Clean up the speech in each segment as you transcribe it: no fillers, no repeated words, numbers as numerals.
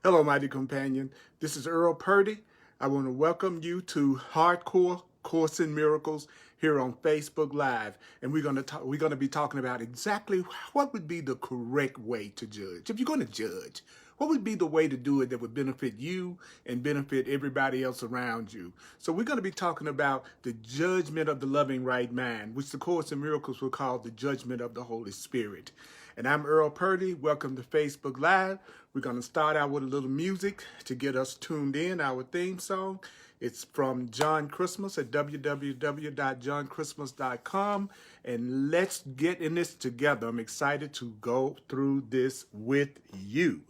Hello, mighty companion. This is Earl Purdy. I want to welcome you to Hardcore Course in Miracles here on Facebook Live, and we're going to be talking about exactly what would be the correct way to judge. If you're going to judge, what would be the way to do it that would benefit you and benefit everybody else around you? So we're going to be talking about the judgment of the loving right mind, which the Course in Miracles will call the judgment of the Holy Spirit. And I'm Earl Purdy. Welcome to Facebook Live. We're going to start out with a little music to get us tuned in, our theme song. It's from John Christmas at www.johnchristmas.com. And let's get in this together. I'm excited to go through this with you.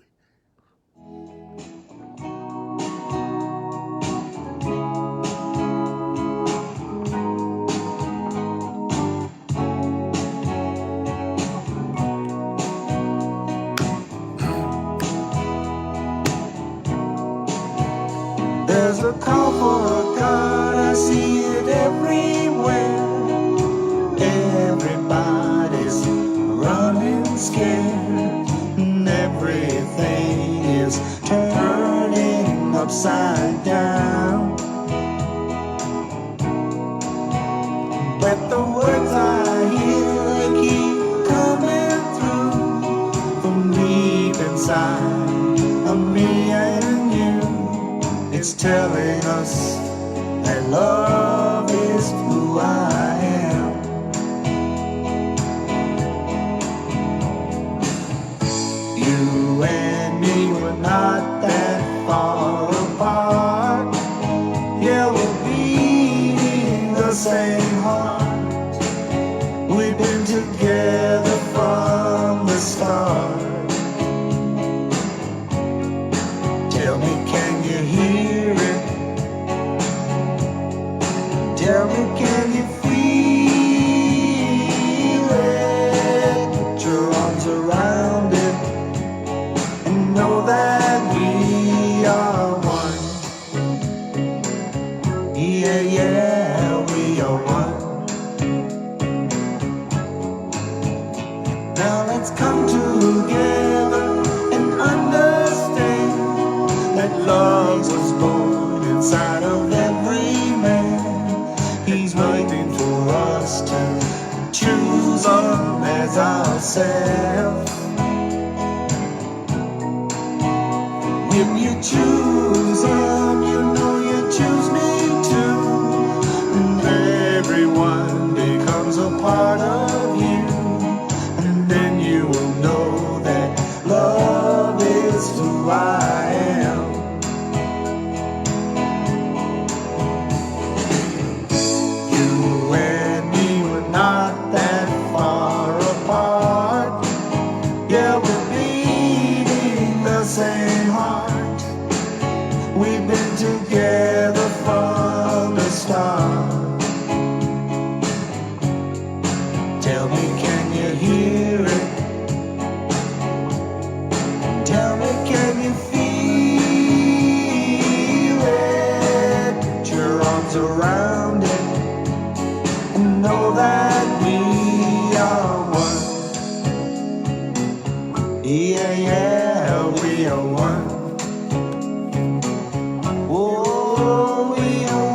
There's a call for a God, I see it everywhere. Everybody's running scared, and everything is turning upside down. But the words I hear, they keep coming through from deep inside of me and you. It's telling us that love is who I am. You and me were not that far apart. Yeah, we're beating the same heart. We've been together from the start. Tell me, can you hear it? Tell me, can you feel it? Put your arms around it and know that we are one. Yeah, yeah, we are one. Now let's come together and understand that love was born inside of every man. He's waiting for us to choose him as ourselves. If you choose him, you know you choose me too. And everyone becomes a part of you. And then you will know that love is who I am. You and me were not that far apart. Yeah, we're beating the same heart. We've been together from the start. Tell me, can you hear it? Tell me, can you feel it? Put your arms around it and know that we are one. Yeah, yeah, we are one. Oh, we are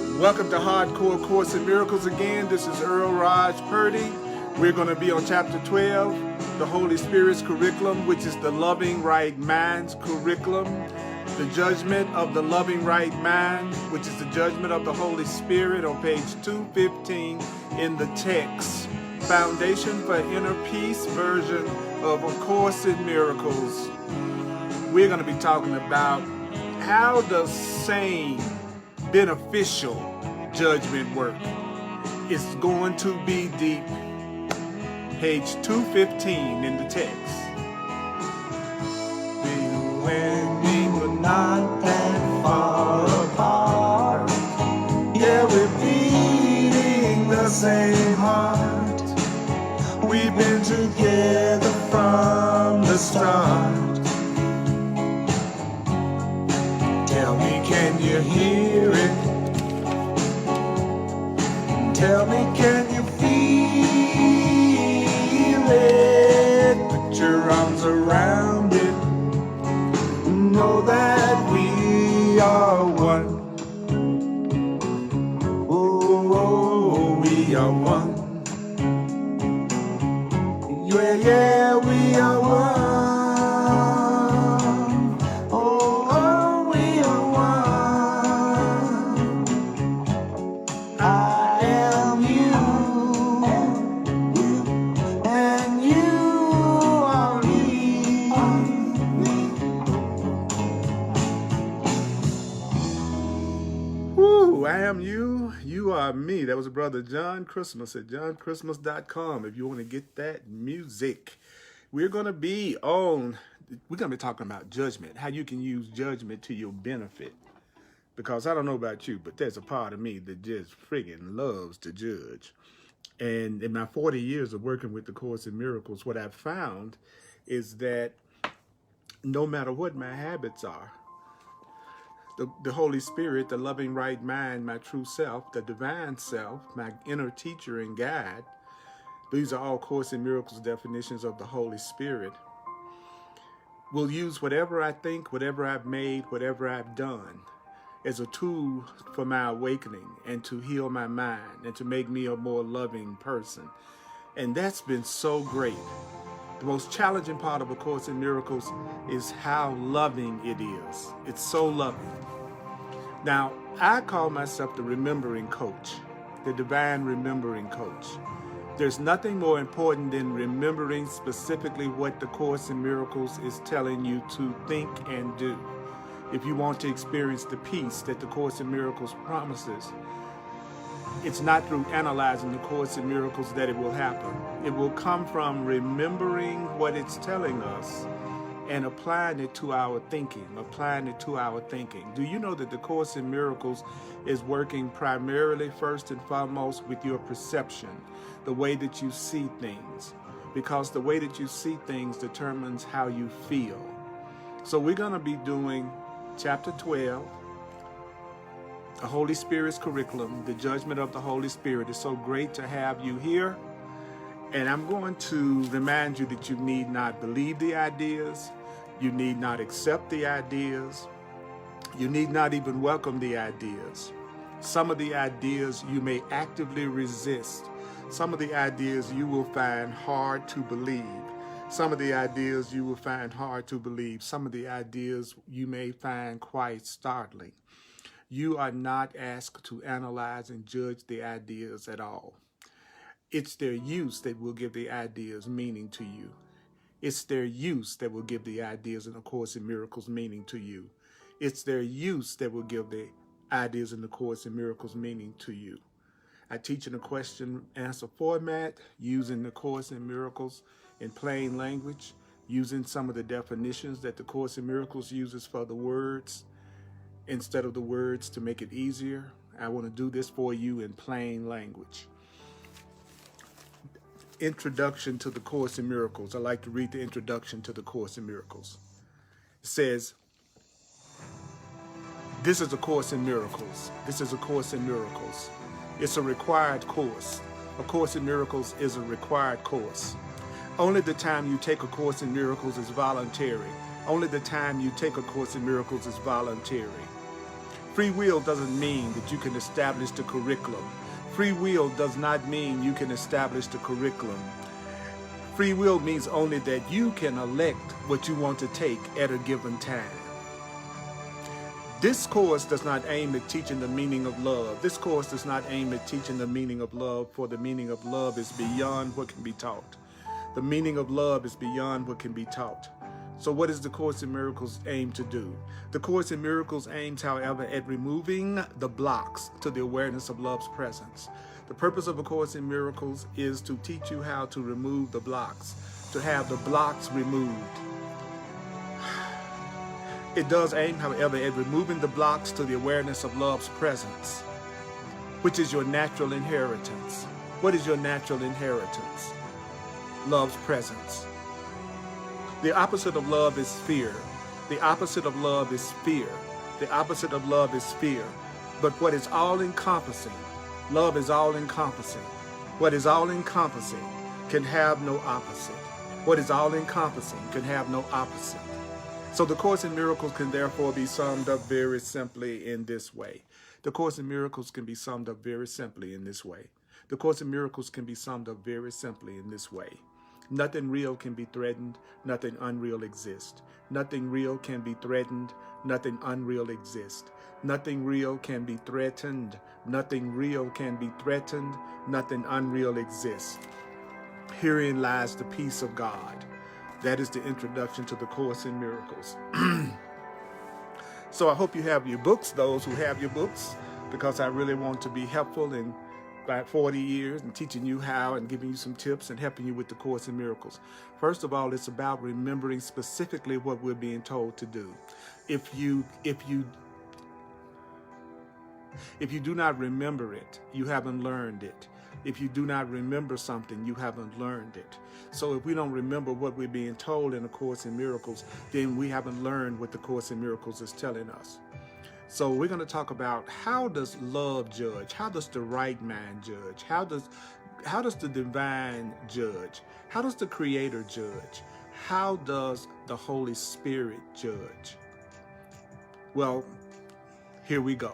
one. Welcome to Hardcore Course in Miracles again. This is Earl Raj Purdy. We're going to be on chapter 12, the Holy Spirit's curriculum, which is the loving right mind's curriculum. The judgment of the loving right mind, which is the judgment of the Holy Spirit, on page 215 in the text. Foundation for Inner Peace version of A Course in Miracles. We're going to be talking about how does sane, beneficial judgment work. It's going to be deep. Page 215 in the text. You and me were not that far apart. Yeah, we're beating the same heart. We've been together from the start. Tell me, can you hear it? Tell me, can you feel are one. Yeah, yeah, we are one. Oh, oh, we are one. I am you, and you are me. Woo, I am you, you are me. That was Brother John Christmas at johnChristmas.com if you want to get that music. We're going to be talking about judgment, how you can use judgment to your benefit. Because I don't know about you, but there's a part of me that just friggin' loves to judge. And in my 40 years of working with the Course in Miracles, what I've found is that no matter what my habits are, the Holy Spirit, the loving right mind, my true self, the divine self, my inner teacher and guide, these are all Course in Miracles definitions of the Holy Spirit, will use whatever I think, whatever I've made, whatever I've done as a tool for my awakening and to heal my mind and to make me a more loving person. And that's been so great. The most challenging part of A Course in Miracles is how loving it is. It's so loving. Now, I call myself the remembering coach, the divine remembering coach. There's nothing more important than remembering specifically what the Course in Miracles is telling you to think and do. If you want to experience the peace that the Course in Miracles promises, it's not through analyzing the Course in Miracles that it will happen. It will come from remembering what it's telling us and applying it to our thinking, Do you know that the Course in Miracles is working primarily, first and foremost, with your perception, the way that you see things? Because the way that you see things determines how you feel. So we're going to be doing Chapter 12, the Holy Spirit's curriculum, the judgment of the Holy Spirit. It's so great to have you here. And I'm going to remind you that you need not believe the ideas. You need not accept the ideas. You need not even welcome the ideas. Some of the ideas you may actively resist. Some of the ideas you will find hard to believe. Some of the ideas you will find hard to believe. Some of the ideas you may find quite startling. You are not asked to analyze and judge the ideas at all. It's their use that will give the ideas meaning to you. It's their use that will give the ideas in A Course in Miracles meaning to you. It's their use that will give the ideas in the Course in Miracles meaning to you. I teach in a question-answer format, using the Course in Miracles in plain language, using some of the definitions that the Course in Miracles uses for the words instead of the words to make it easier. I want to do this for you in plain language. Introduction to the Course in Miracles. I like to read the introduction to the Course in Miracles. It says, this is A Course in Miracles. This is A Course in Miracles. It's a required course. A Course in Miracles is a required course. Only the time you take A Course in Miracles is voluntary. Only the time you take A Course in Miracles is voluntary. Free will doesn't mean that you can establish the curriculum. Free will does not mean you can establish the curriculum. Free will means only that you can elect what you want to take at a given time. This course does not aim at teaching the meaning of love. This course does not aim at teaching the meaning of love, for the meaning of love is beyond what can be taught. The meaning of love is beyond what can be taught. So what does the Course in Miracles aim to do? The Course in Miracles aims, however, at removing the blocks to the awareness of love's presence. The purpose of A Course in Miracles is to teach you how to remove the blocks, to have the blocks removed. It does aim, however, at removing the blocks to the awareness of love's presence, which is your natural inheritance. What is your natural inheritance? Love's presence. The opposite of love is fear. The opposite of love is fear. The opposite of love is fear. But what is all-encompassing, love is all-encompassing. What is all-encompassing can have no opposite. What is all-encompassing can have no opposite. So the Course in Miracles can therefore be summed up very simply in this way. The Course in Miracles can be summed up very simply in this way. The Course in Miracles can be summed up very simply in this way. Nothing real can be threatened. Nothing unreal exists. Nothing real can be threatened. Nothing unreal exists. Nothing real can be threatened. Nothing real can be threatened. Nothing unreal exists. Herein lies the peace of God. That is the introduction to the Course in Miracles. So I hope you have your books, those who have your books, because I really want to be helpful in about 40 years and teaching you how and giving you some tips and helping you with the Course in Miracles. First of all, it's about remembering specifically what we're being told to do. If you do not remember it, you haven't learned it. If you do not remember something, you haven't learned it. So if we don't remember what we're being told in the Course in Miracles, then we haven't learned what the Course in Miracles is telling us. So we're going to talk about, how does love judge? How does the right mind judge? How does the divine judge? How does the Creator judge? How does the Holy Spirit judge? Well, here we go.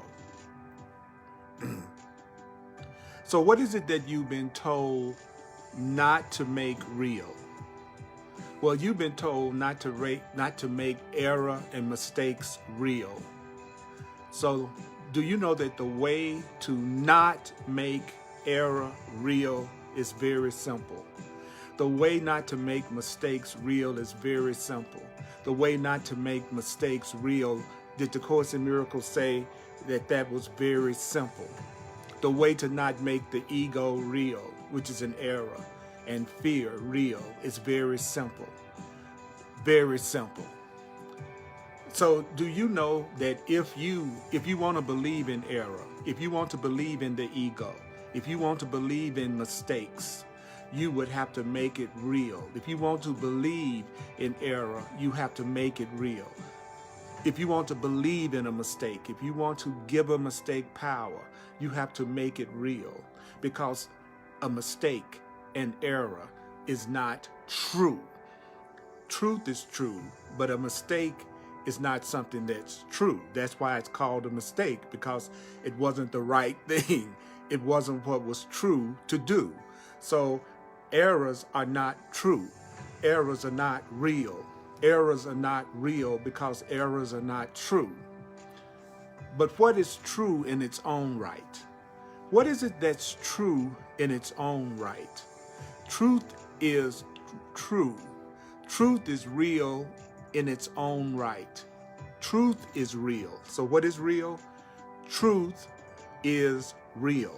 So what is it that you've been told not to make real? Well, you've been told not to make error and mistakes real. So do you know that the way to not make error real is very simple? The way not to make mistakes real is very simple. The way not to make mistakes real, did the Course in Miracles say that was very simple? The way to not make the ego real, which is an error, and fear real, is very simple. Very simple. So do you know that if you want to believe in error, if you want to believe in the ego, if you want to believe in mistakes, you would have to make it real. If you want to believe in error, you have to make it real. If you want to believe in a mistake, if you want to give a mistake power, you have to make it real, because a mistake and error is not true. Truth is true, but a mistake is not something that's true. That's why it's called a mistake, because it wasn't the right thing. It wasn't what was true to do. So errors are not true. Errors are not real. Errors are not real because errors are not true. But what is true in its own right? What is it that's true in its own right? Truth is true. Truth is real in its own right. Truth is real. So what is real? Truth is real.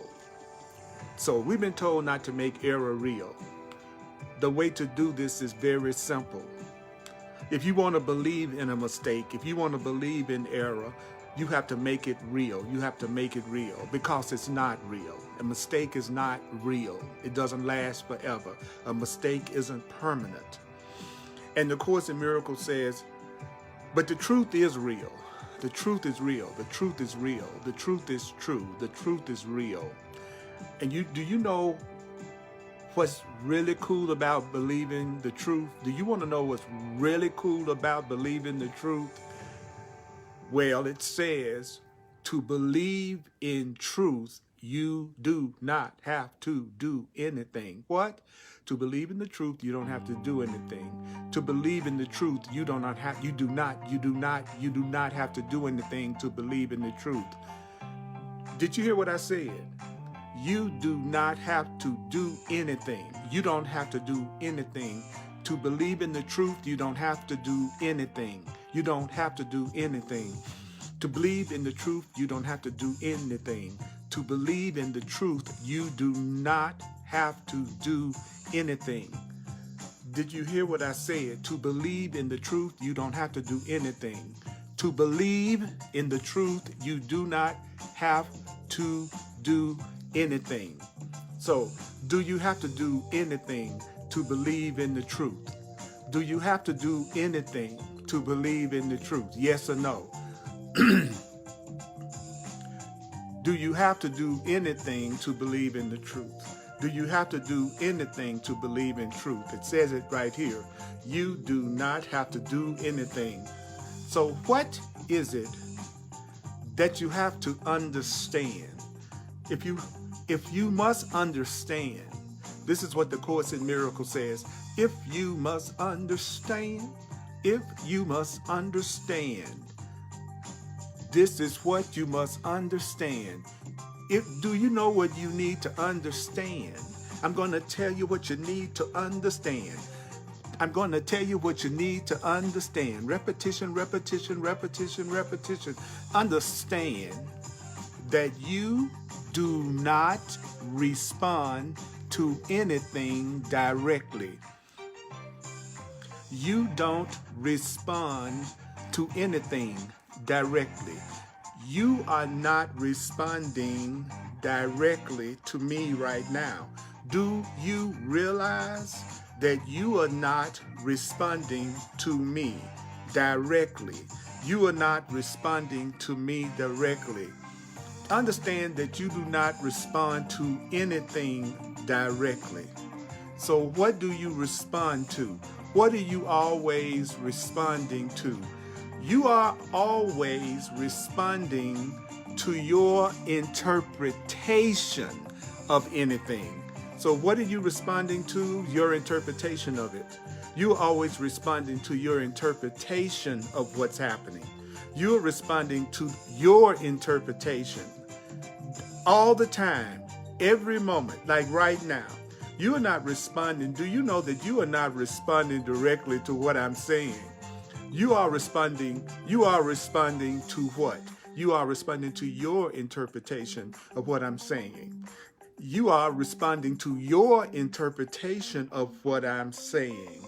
So we've been told not to make error real. The way to do this is very simple. If you want to believe in a mistake, if you want to believe in error, you have to make it real. You have to make it real, because it's not real. A mistake is not real. It doesn't last forever. A mistake isn't permanent. And the Course in Miracles says, but the truth is real. The truth is real. The truth is real. The truth is true. The truth is real. And do you know what's really cool about believing the truth? Do you want to know what's really cool about believing the truth? Well, it says, to believe in truth, you do not have to do anything. What? To believe in the truth, you don't have to do anything. To believe in the truth, you do not have to do anything to believe in the truth. Did you hear what I said? You do not have to do anything. You don't have to do anything. To believe in the truth, you don't have to do anything. You don't have to do anything. To believe in the truth, you don't have to do anything. To believe in the truth, you do not have to do anything. Did you hear what I said? To believe in the truth, you don't have to do anything. To believe in the truth, you do not have to do anything. So, do you have to do anything to believe in the truth? Do you have to do anything to believe in the truth? Yes or no? Do you have to do anything to believe in the truth? Do you have to do anything to believe in truth? It says it right here. You do not have to do anything. So what is it that you have to understand? If you If you must understand, this is what the Course in Miracles says. If you must understand, if you must understand, this is what you must understand. Do you know what you need to understand? I'm going to tell you what you need to understand. I'm going to tell you what you need to understand. Repetition, repetition, repetition, repetition. Understand that you do not respond to anything directly. You don't respond to anything directly. You are not responding directly to me right now. Do you realize that you are not responding to me directly? You are not responding to me directly. Understand that you do not respond to anything directly. So what do you respond to? What are you always responding to? You are always responding to your interpretation of anything. So what are you responding to? Your interpretation of it. You are always responding to your interpretation of what's happening. You're responding to your interpretation all the time, every moment, like right now. You are not responding. Do you know that you are not responding directly to what I'm saying? You are responding to what? You are responding to your interpretation of what I'm saying. You are responding to your interpretation of what I'm saying.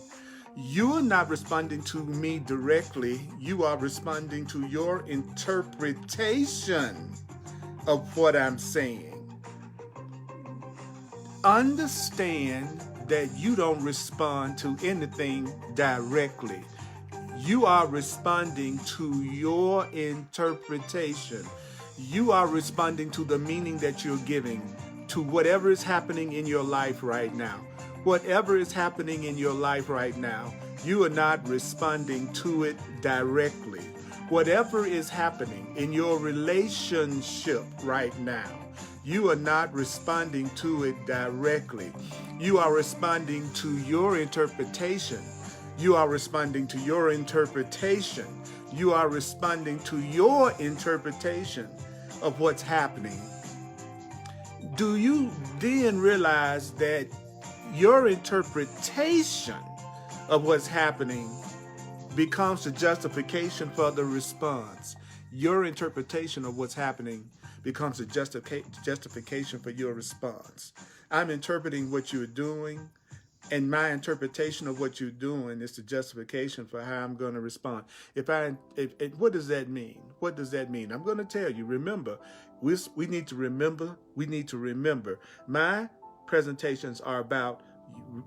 You're not responding to me directly. You are responding to your interpretation of what I'm saying. Understand that you don't respond to anything directly. You are responding to your interpretation. You are responding to the meaning that you're giving to whatever is happening in your life right now. Whatever is happening in your life right now, you are not responding to it directly. Whatever is happening in your relationship right now, you are not responding to it directly. You are responding to your interpretation. You are responding to your interpretation. You are responding to your interpretation of what's happening. Do you then realize that your interpretation of what's happening becomes the justification for the response? Your interpretation of what's happening becomes the justification for your response. I'm interpreting what you're doing, and my interpretation of what you're doing is the justification for how I'm going to respond. What does that mean? What does that mean? I'm going to tell you. Remember, we need to remember. We need to remember. My presentations are about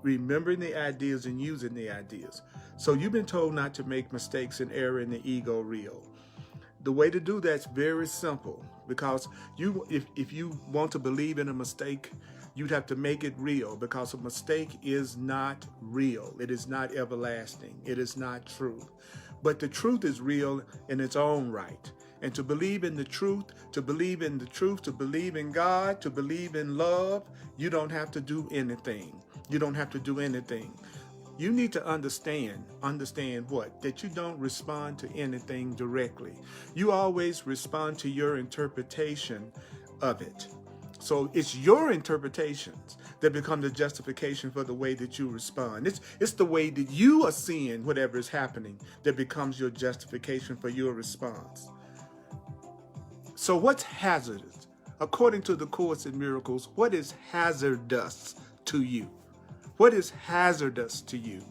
remembering the ideas and using the ideas. So you've been told not to make mistakes and error in the ego real. The way to do that's very simple, because if you want to believe in a mistake, you'd have to make it real, because a mistake is not real. It is not everlasting. It is not true. But the truth is real in its own right. And to believe in the truth, to believe in God, to believe in love, you don't have to do anything. You don't have to do anything. You need to understand what? That you don't respond to anything directly. You always respond to your interpretation of it. So it's your interpretations that become the justification for the way that you respond. It's the way that you are seeing whatever is happening that becomes your justification for your response. So what's hazardous? According to the Course in Miracles, what is hazardous to you? What is hazardous to you?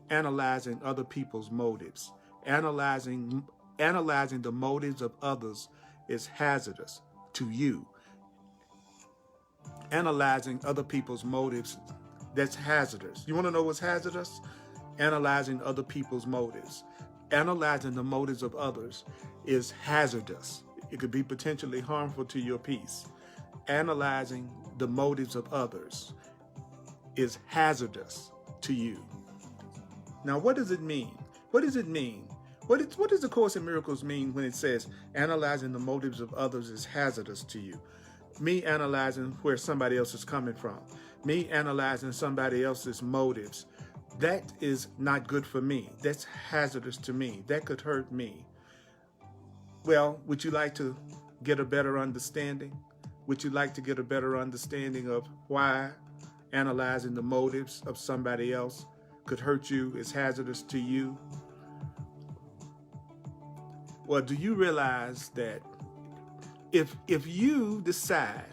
Analyzing other people's motives. Analyzing the motives of others is hazardous to you. Analyzing other people's motives, that's hazardous. You want to know what's hazardous? Analyzing other people's motives. Analyzing the motives of others is hazardous. It could be potentially harmful to your peace. Analyzing the motives of others is hazardous to you. Now, what does it mean? What does it mean? What does the Course in Miracles mean when it says analyzing the motives of others is hazardous to you? me analyzing where somebody else is coming from, me analyzing somebody else's motives, that is not good for me. That's hazardous to me. That could hurt me. Well, would you like to get a better understanding? Would you like to get a better understanding of why analyzing the motives of somebody else could hurt you, is hazardous to you? Well, do you realize that if you decide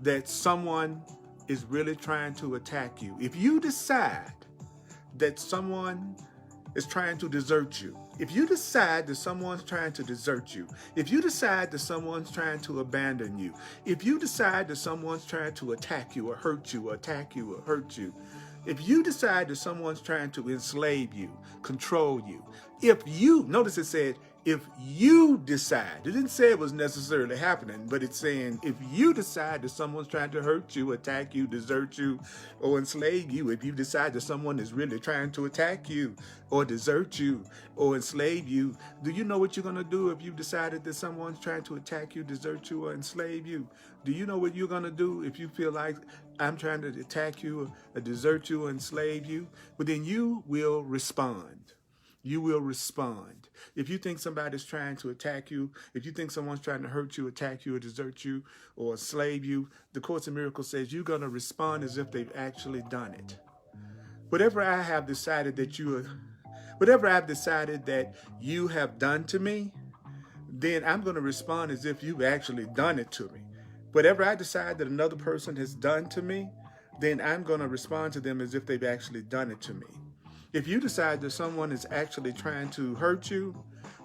that someone is really trying to attack you, if you decide that someone is trying to desert you, if you decide that someone's trying to desert you, if you decide that someone's trying to abandon you, if you decide that someone's trying to attack you or hurt you, or attack you or hurt you, if you decide that someone's trying to enslave you, control you, notice it said, if you decide, it didn't say it was necessarily happening, but it's saying if you decide that someone's trying to hurt you, attack you, desert you, or enslave you, if you decide that someone is really trying to attack you, or desert you, or enslave you, do you know what you're going to do if you decided that someone's trying to attack you, desert you, or enslave you? Do you know what you're going to do if you feel like I'm trying to attack you, or desert you, or enslave you? But then you will respond. You will respond. If you think somebody's trying to attack you, if you think someone's trying to hurt you, attack you, or desert you, or enslave you, the Course in Miracles says you're going to respond as if they've actually done it. Whatever I've decided that you have done to me, then I'm going to respond as if you've actually done it to me. Whatever I decide that another person has done to me, then I'm going to respond to them as if they've actually done it to me. If you decide that someone is actually trying to hurt you,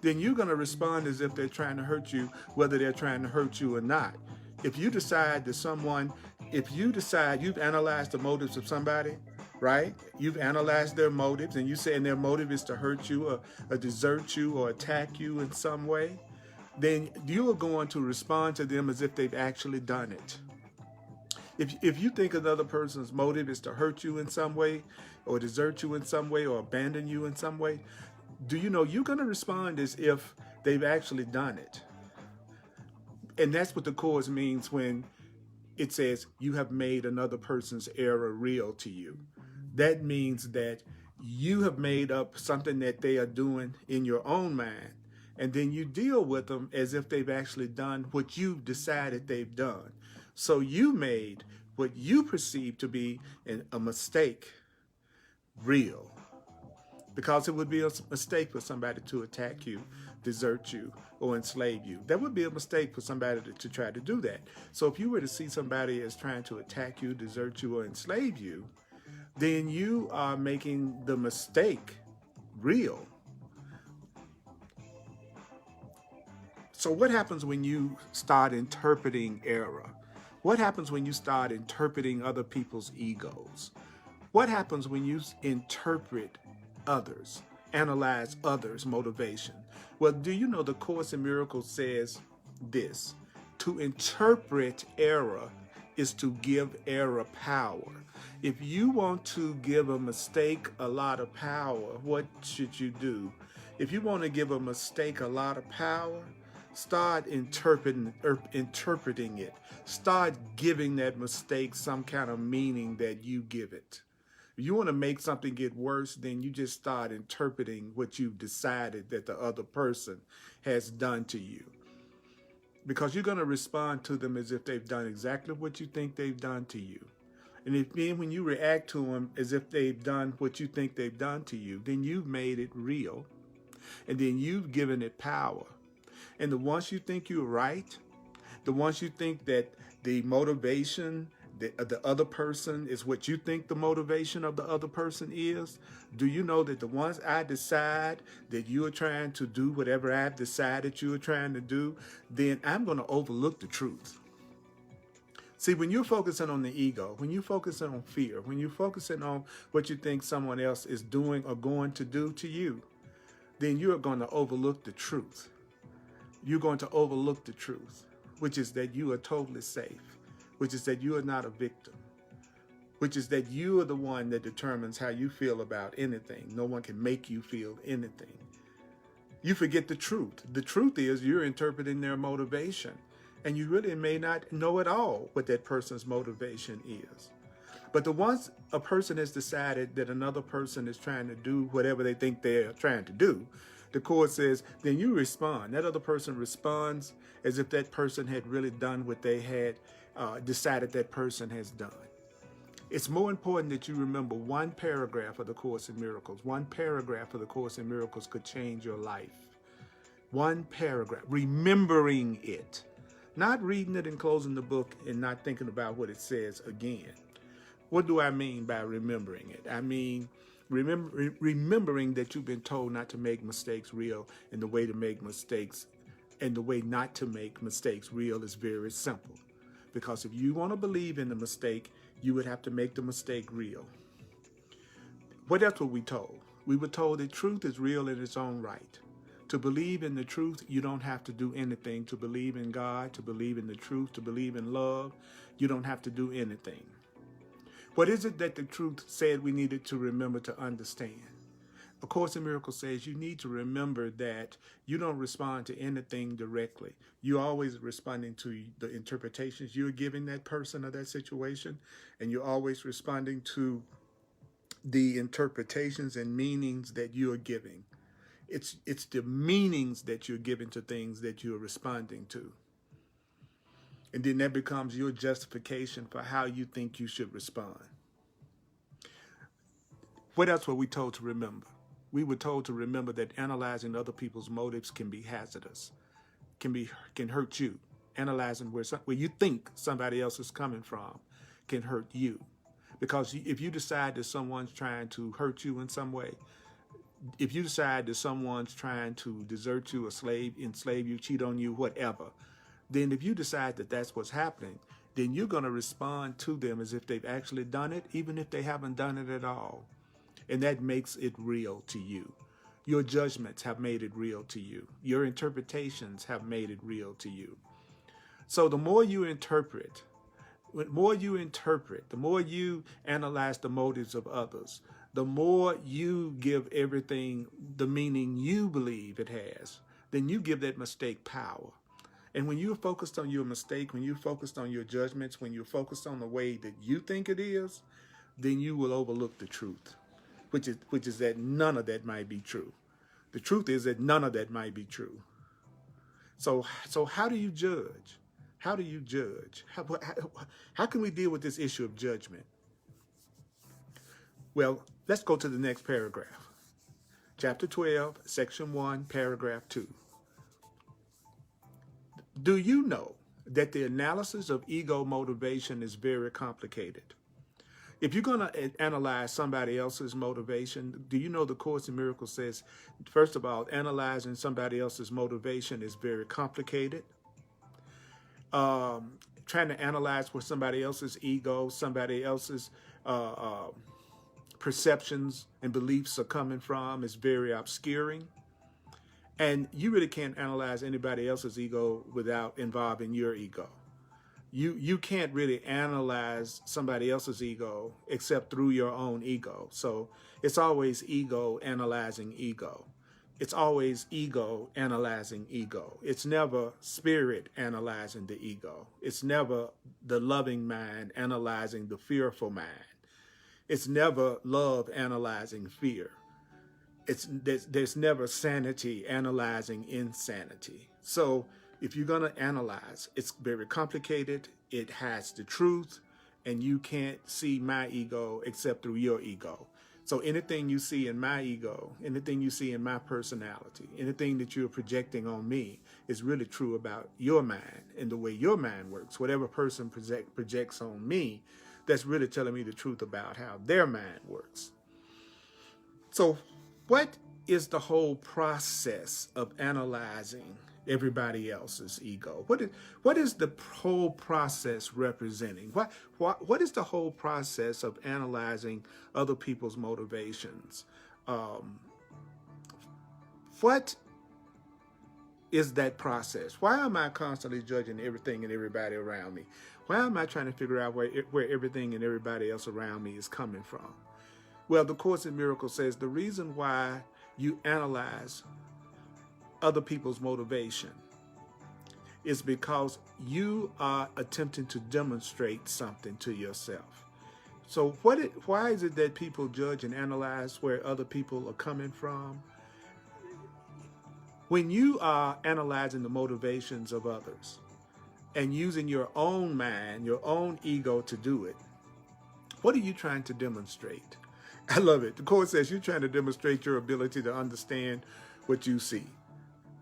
then you're going to respond as if they're trying to hurt you, whether they're trying to hurt you or not. If you decide you've analyzed the motives of somebody, right? You've analyzed their motives, and you say their motive is to hurt you, or desert you, or attack you in some way, then you are going to respond to them as if they've actually done it. If you think another person's motive is to hurt you in some way, or desert you in some way, or abandon you in some way, do you know you're going to respond as if they've actually done it? And that's what the Course means when it says you have made another person's error real to you. That means that you have made up something that they are doing in your own mind, and then you deal with them as if they've actually done what you've decided they've done. So you made what you perceive to be a mistake real, because it would be a mistake for somebody to attack you, desert you, or enslave you. That would be a mistake for somebody to try to do that. So if you were to see somebody as trying to attack you, desert you, or enslave you, then you are making the mistake real. So what happens when you start interpreting error? What happens when you start interpreting other people's egos? What happens when you interpret others, analyze others' motivation? Well, do you know the Course in Miracles says this: to interpret error is to give error power. If you want to give a mistake a lot of power, what should you do? If you want to give a mistake a lot of power, start interpreting it. Start giving that mistake some kind of meaning that you give it. If you want to make something get worse, then you just start interpreting what you've decided that the other person has done to you. Because you're going to respond to them as if they've done exactly what you think they've done to you. And when you react to them as if they've done what you think they've done to you, then you've made it real. And then you've given it power. And the ones you think you're right, the ones you think that the motivation the other person is what you think the motivation of the other person is, do you know that the ones I decide that you are trying to do whatever I've decided you are trying to do, then I'm going to overlook the truth. See, when you're focusing on the ego, when you're focusing on fear, when you're focusing on what you think someone else is doing or going to do to you, then you're going to overlook the truth. You're going to overlook the truth, which is that you are totally safe, which is that you are not a victim, which is that you are the one that determines how you feel about anything. No one can make you feel anything. You forget the truth. The truth is you're interpreting their motivation, and you really may not know at all what that person's motivation is. But once a person has decided that another person is trying to do whatever they think they're trying to do, the court says, then you respond. That other person responds as if that person had really done what they had decided that person has done. It's more important that you remember one paragraph of the Course in Miracles. One paragraph of the Course in Miracles could change your life. One paragraph, remembering it. Not reading it and closing the book and not thinking about what it says again. What do I mean by remembering it? I mean, remembering that you've been told not to make mistakes real, and the way to make mistakes and the way not to make mistakes real is very simple. Because if you want to believe in the mistake, you would have to make the mistake real. What else were we told? We were told that truth is real in its own right. To believe in the truth, you don't have to do anything. To believe in God, to believe in the truth, to believe in love, you don't have to do anything. What is it that the truth said we needed to remember to understand? A Course in Miracles says you need to remember that you don't respond to anything directly. You're always responding to the interpretations you're giving that person or that situation, and you're always responding to the interpretations and meanings that you are giving. It's the meanings that you're giving to things that you're responding to. And then that becomes your justification for how you think you should respond. What else were we told to remember? We were told to remember that analyzing other people's motives can be hazardous, can hurt you. Analyzing where you think somebody else is coming from can hurt you. Because if you decide that someone's trying to hurt you in some way, if you decide that someone's trying to desert you, enslave you, cheat on you, whatever, then if you decide that that's what's happening, then you're going to respond to them as if they've actually done it, even if they haven't done it at all. And that makes it real to you. Your judgments have made it real to you. Your interpretations have made it real to you. So the more you interpret, the more you analyze the motives of others, the more you give everything the meaning you believe it has, then you give that mistake power. And when you're focused on your mistake, when you're focused on your judgments, when you're focused on the way that you think it is, then you will overlook the truth, which is that none of that might be true. The truth is that none of that might be true. So how do you judge? How do you judge? How can we deal with this issue of judgment? Well, let's go to the next paragraph. Chapter 12, Section 1, Paragraph 2. Do you know that the analysis of ego motivation is very complicated? If you're going to analyze somebody else's motivation, do you know the Course in Miracles says, first of all, analyzing somebody else's motivation is very complicated. Trying to analyze where somebody else's ego, somebody else's perceptions and beliefs are coming from is very obscuring. And you really can't analyze anybody else's ego without involving your ego. You can't really analyze somebody else's ego except through your own ego. So it's always ego analyzing ego. It's always ego analyzing ego. It's never spirit analyzing the ego. It's never the loving mind analyzing the fearful mind. It's never love analyzing fear. There's never sanity analyzing insanity. So if you're going to analyze, it's very complicated. It has the truth, and you can't see my ego except through your ego. So anything you see in my ego, anything you see in my personality, anything that you're projecting on me is really true about your mind and the way your mind works. Whatever person projects on me, that's really telling me the truth about how their mind works. So what is the whole process of analyzing everybody else's ego? What is the whole process representing? What is the whole process of analyzing other people's motivations? What is that process? Why am I constantly judging everything and everybody around me? Why am I trying to figure out where everything and everybody else around me is coming from? Well, the Course in Miracles says the reason why you analyze other people's motivation is because you are attempting to demonstrate something to yourself. So why is it that people judge and analyze where other people are coming from? When you are analyzing the motivations of others and using your own mind, your own ego to do it, what are you trying to demonstrate? I love it. The Course says you're trying to demonstrate your ability to understand what you see.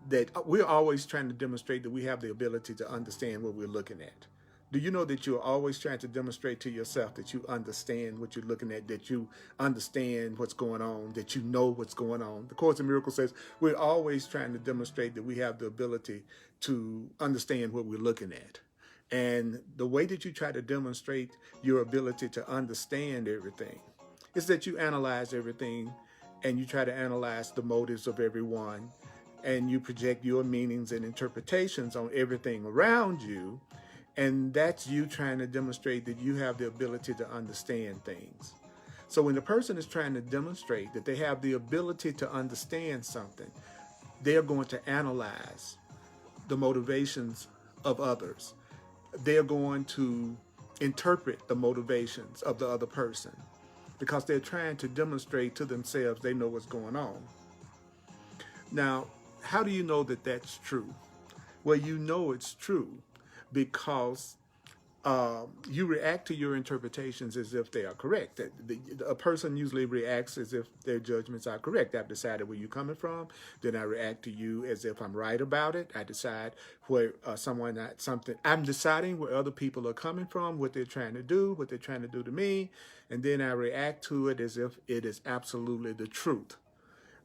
That we're always trying to demonstrate that we have the ability to understand what we're looking at. Do you know that you're always trying to demonstrate to yourself that you understand what you're looking at, that you understand what's going on, that you know what's going on? The Course in Miracles says we're always trying to demonstrate that we have the ability to understand what we're looking at. And the way that you try to demonstrate your ability to understand everything is that you analyze everything and you try to analyze the motives of everyone, and you project your meanings and interpretations on everything around you. And that's you trying to demonstrate that you have the ability to understand things. So when the person is trying to demonstrate that they have the ability to understand something, they're going to analyze the motivations of others. They're going to interpret the motivations of the other person because they're trying to demonstrate to themselves they know what's going on. Now, how do you know that that's true? Well, you know it's true because you react to your interpretations as if they are correct. A person usually reacts as if their judgments are correct. I've decided where you're coming from, then I react to you as if I'm right about it. I decide where I'm deciding where other people are coming from, what they're trying to do to me, and then I react to it as if it is absolutely the truth.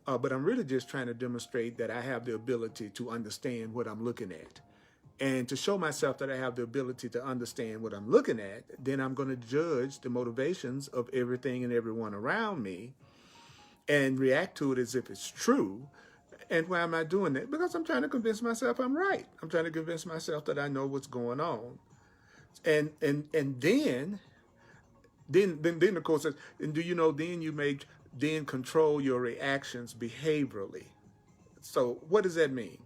But I'm really just trying to demonstrate that I have the ability to understand what I'm looking at. And to show myself that I have the ability to understand what I'm looking at, then I'm going to judge the motivations of everything and everyone around me and react to it as if it's true. And why am I doing that? Because I'm trying to convince myself I'm right. I'm trying to convince myself that I know what's going on. And then the Course says, and do you know, then you may then control your reactions behaviorally. So what does that mean?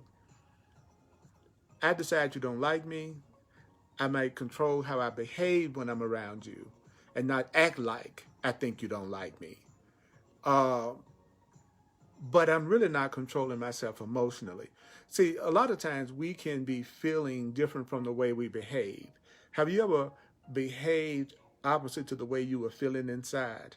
I decide you don't like me. I might control how I behave when I'm around you and not act like I think you don't like me. But I'm really not controlling myself emotionally. See, a lot of times we can be feeling different from the way we behave. Have you ever behaved opposite to the way you were feeling inside?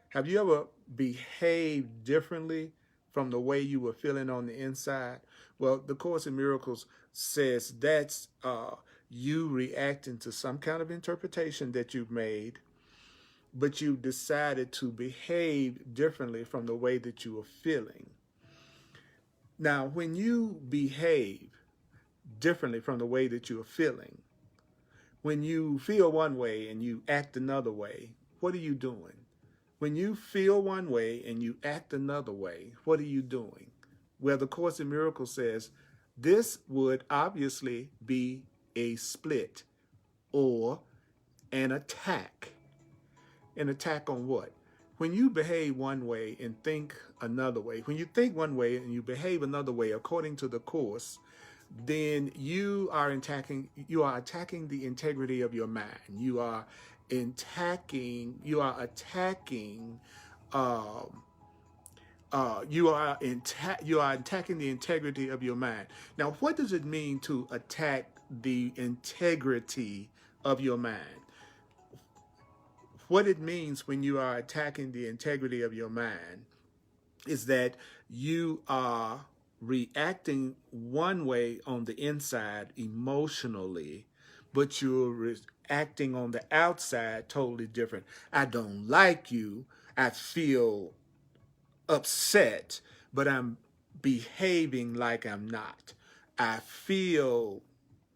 Have you ever behaved differently from the way you were feeling on the inside? Well, the Course in Miracles says that's you reacting to some kind of interpretation that you've made, but you decided to behave differently from the way that you were feeling. Now, when you behave differently from the way that you are feeling, when you feel one way and you act another way, what are you doing? When you feel one way and you act another way, what are you doing? Well, the Course in Miracles says this would obviously be a split or an attack. An attack on what? When you behave one way and think another way, when you think one way and you behave another way according to the Course, then you are attacking the integrity of your mind. You are attacking the integrity of your mind. Now, what does it mean to attack the integrity of your mind? What it means when you are attacking the integrity of your mind is that you are reacting one way on the inside emotionally, but you're reacting on the outside totally different. I don't like you. I feel upset, but I'm behaving like I'm not. I feel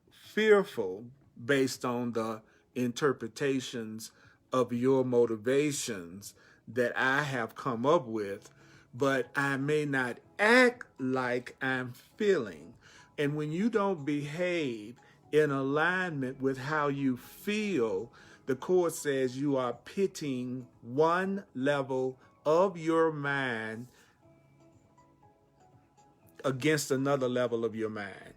fearful based on the interpretations of your motivations that I have come up with, but I may not act like I'm feeling. And when you don't behave in alignment with how you feel, the Course says you are pitting one level of your mind against another level of your mind.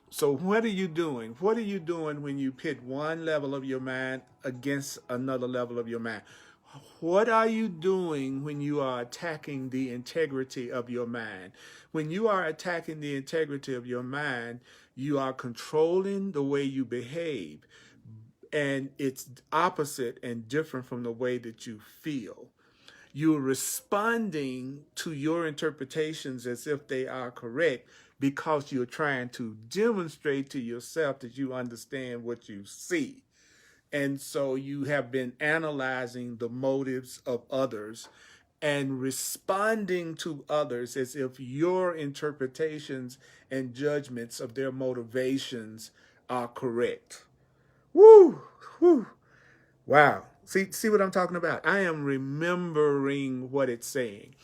So what are you doing? What are you doing when you pit one level of your mind against another level of your mind? What are you doing when you are attacking the integrity of your mind? When you are attacking the integrity of your mind, you are controlling the way you behave. And it's opposite and different from the way that you feel. You're responding to your interpretations as if they are correct because you're trying to demonstrate to yourself that you understand what you see. And so you have been analyzing the motives of others and responding to others as if your interpretations and judgments of their motivations are correct. Woo! Woo! Wow. See what I'm talking about? I am remembering what it's saying.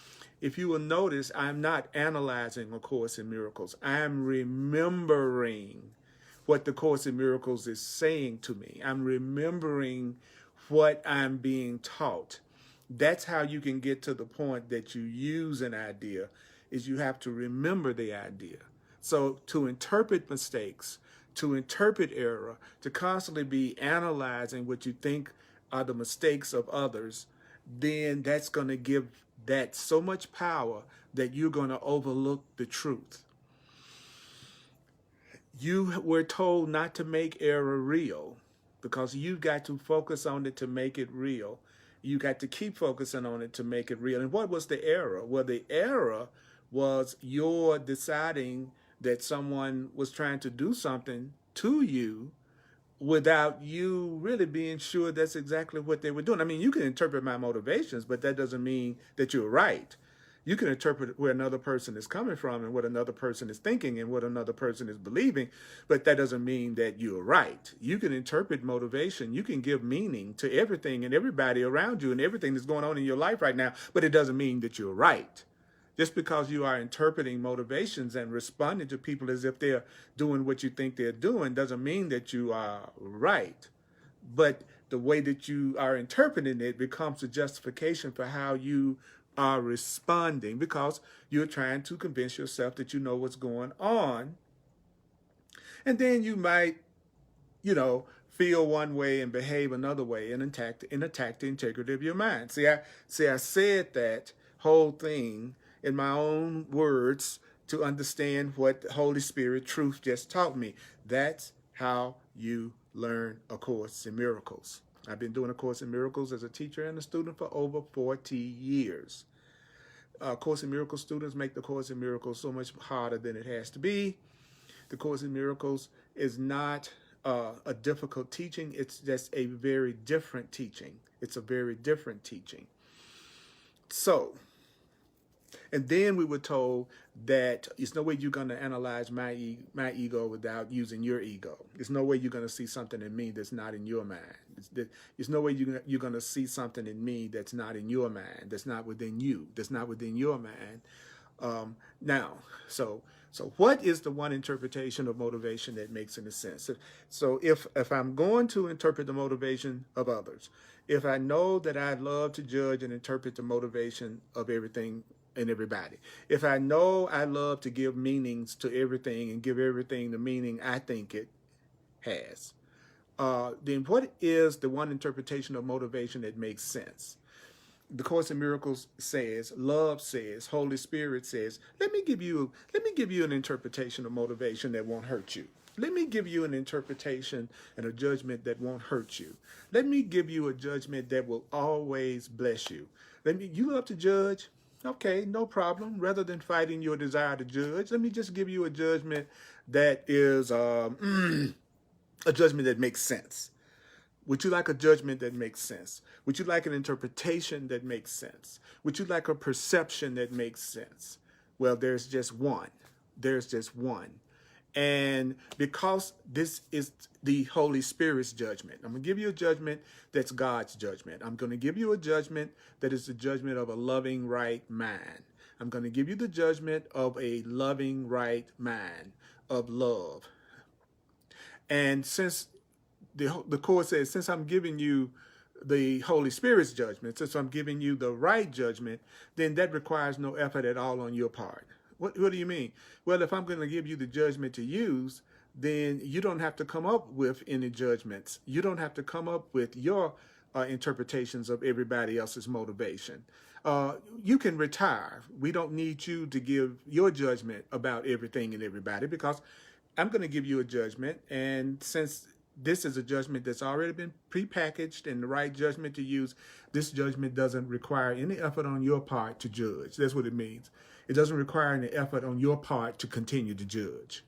If you will notice, I'm not analyzing A Course in Miracles. I'm remembering what the Course in Miracles is saying to me. I'm remembering what I'm being taught. That's how you can get to the point that you use an idea, is you have to remember the idea. So to interpret mistakes, to interpret error, to constantly be analyzing what you think are the mistakes of others, then that's going to give that so much power that you're going to overlook the truth. You were told not to make error real because you've got to focus on it to make it real. You got to keep focusing on it to make it real. And what was the error? Well, the error was your deciding that someone was trying to do something to you without you really being sure that's exactly what they were doing. I mean, you can interpret my motivations, but that doesn't mean that you're right. You can interpret where another person is coming from and what another person is thinking and what another person is believing, but that doesn't mean that you're right. You can interpret motivation. You can give meaning to everything and everybody around you and everything that's going on in your life right now, but it doesn't mean that you're right. Just because you are interpreting motivations and responding to people as if they're doing what you think they're doing doesn't mean that you are right. But the way that you are interpreting it becomes a justification for how you are responding, because you're trying to convince yourself that you know what's going on. And then you might, feel one way and behave another way and attack the integrity of your mind. See, I said that whole thing in my own words to understand what the Holy Spirit truth just taught me. That's how you learn A Course in Miracles. I've been doing A Course in Miracles as a teacher and a student for over 40 years. Course in Miracles students make the Course in Miracles so much harder than it has to be. The Course in Miracles is not a difficult teaching. It's just a very different teaching. It's a very different teaching. So, and then we were told that there's no way you're going to analyze my ego without using your ego. There's no way you're going to see something in me that's not in your mind. There's no way you're going to see something in me that's not in your mind, that's not within you, that's not within your mind. Now, so what is the one interpretation of motivation that makes any sense? So if I'm going to interpret the motivation of others, if I know that I love to judge and interpret the motivation of everything and everybody, if I know I love to give meanings to everything and give everything the meaning I think it has, then what is the one interpretation of motivation that makes sense? The Course in Miracles says, love says, Holy Spirit says, let me give you an interpretation of motivation that won't hurt you. Let me give you an interpretation and a judgment that won't hurt you. Let me give you a judgment that will always bless you. You love to judge? Okay, no problem. Rather than fighting your desire to judge, let me just give you a judgment that is a judgment that makes sense. Would you like a judgment that makes sense? Would you like an interpretation that makes sense? Would you like a perception that makes sense? Well, there's just one. There's just one. And because this is the Holy Spirit's judgment, I'm going to give you a judgment that's God's judgment. I'm going to give you a judgment that is the judgment of a loving, right mind. I'm going to give you the judgment of a loving, right mind, of love. And since the Course says, since I'm giving you the Holy Spirit's judgment, since I'm giving you the right judgment, then that requires no effort at all on your part. What do you mean? Well, if I'm going to give you the judgment to use, then you don't have to come up with any judgments. You don't have to come up with your interpretations of everybody else's motivation. You can retire. We don't need you to give your judgment about everything and everybody, because I'm going to give you a judgment. And since this is a judgment that's already been prepackaged and the right judgment to use, this judgment doesn't require any effort on your part to judge. That's what it means. It doesn't require any effort on your part to continue to judge,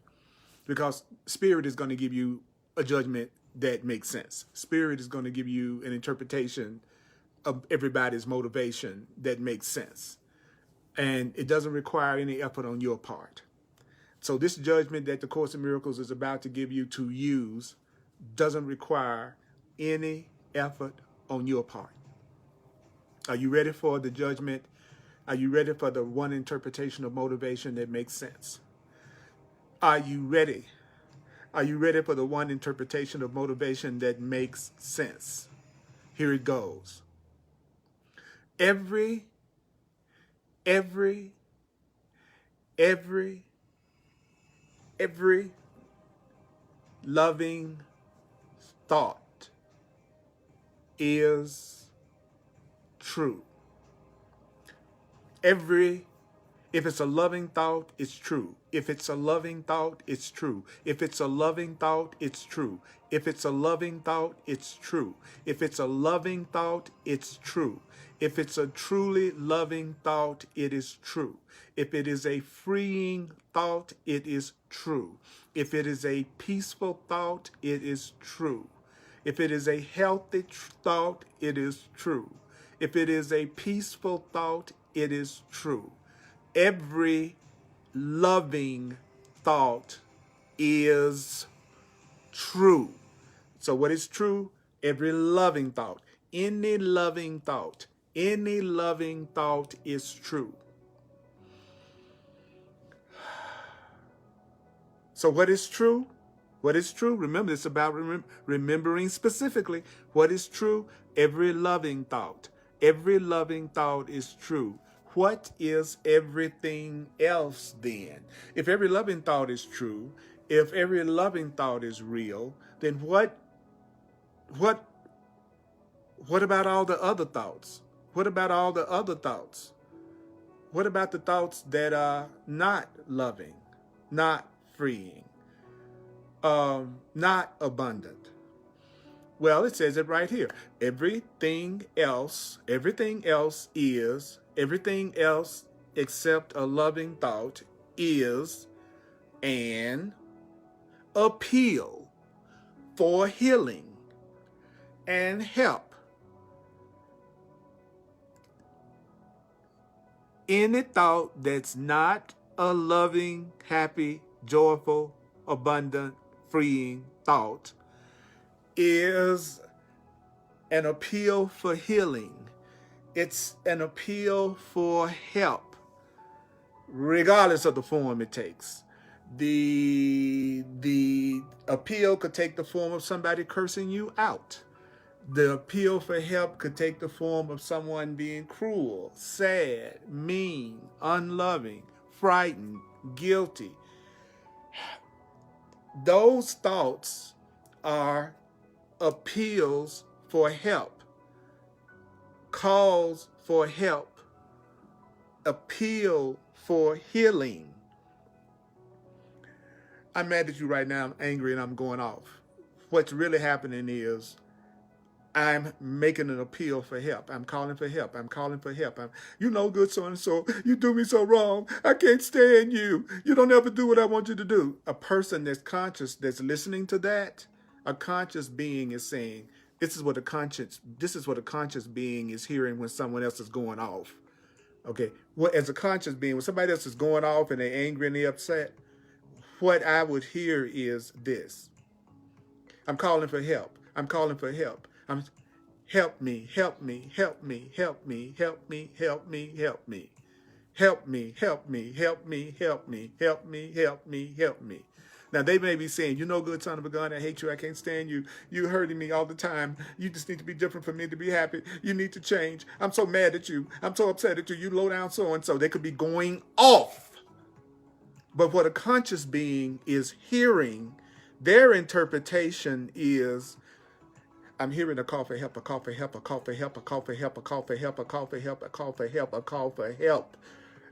because Spirit is going to give you a judgment that makes sense. Spirit is going to give you an interpretation of everybody's motivation that makes sense. And it doesn't require any effort on your part. So this judgment that the Course in Miracles is about to give you to use doesn't require any effort on your part. Are you ready for the judgment? Are you ready for the one interpretation of motivation that makes sense? Are you ready? Are you ready for the one interpretation of motivation that makes sense? Here it goes. Every loving thought is true. If it's a loving thought, it's true. If it's a loving thought, it's true. If it's a loving thought, it's true. If it's a loving thought, it's true. If it's a loving thought, it's true. If it's a truly loving thought, it is true. If it is a freeing thought, it is true. If it is a peaceful thought, it is true. If it is a healthy thought, it is true. If it is a peaceful thought, it is true. Every loving thought is true. So what is true? Every loving thought. Any loving thought is true. So what is true? What is true? Remember, it's about remembering specifically what is true. Every loving thought. Every loving thought is true. What is everything else then? If every loving thought is true, if every loving thought is real, then what about all the other thoughts? What about all the other thoughts? What about the thoughts that are not loving, not freeing, not abundant? Well, it says it right here. Everything else except a loving thought is an appeal for healing and help. Any thought that's not a loving, happy, joyful, abundant, freeing thought is an appeal for healing. It's an appeal for help, regardless of the form it takes. The appeal could take the form of somebody cursing you out. The appeal for help could take the form of someone being cruel, sad, mean, unloving, frightened, guilty. Those thoughts are appeals for help, calls for help, appeal for healing. I'm mad at you right now. I'm angry and I'm going off. What's really happening is I'm making an appeal for help. I'm calling for help. I'm calling for help. You know, good so-and-so, you do me so wrong. I can't stand you. You don't ever do what I want you to do. A person that's conscious, that's listening to that, a conscious being is saying, this is what a conscious being is hearing when someone else is going off. Okay. Well, as a conscious being, when somebody else is going off and they're angry and they're upset, what I would hear is this. I'm calling for help. I'm calling for help. Help me, help me, help me, help me, help me, help me, help me. Help me, help me, help me, help me, help me, help me, help me. Now, they may be saying, you know, good son of a gun, I hate you, I can't stand you. You're hurting me all the time. You just need to be different for me to be happy. You need to change. I'm so mad at you. I'm so upset at you. You low down so-and-so. They could be going off. But what a conscious being is hearing, their interpretation is, I'm hearing a call for help, a call for help, a call for help, a call for help, a call for help, a call for help, a call for help, a call for help.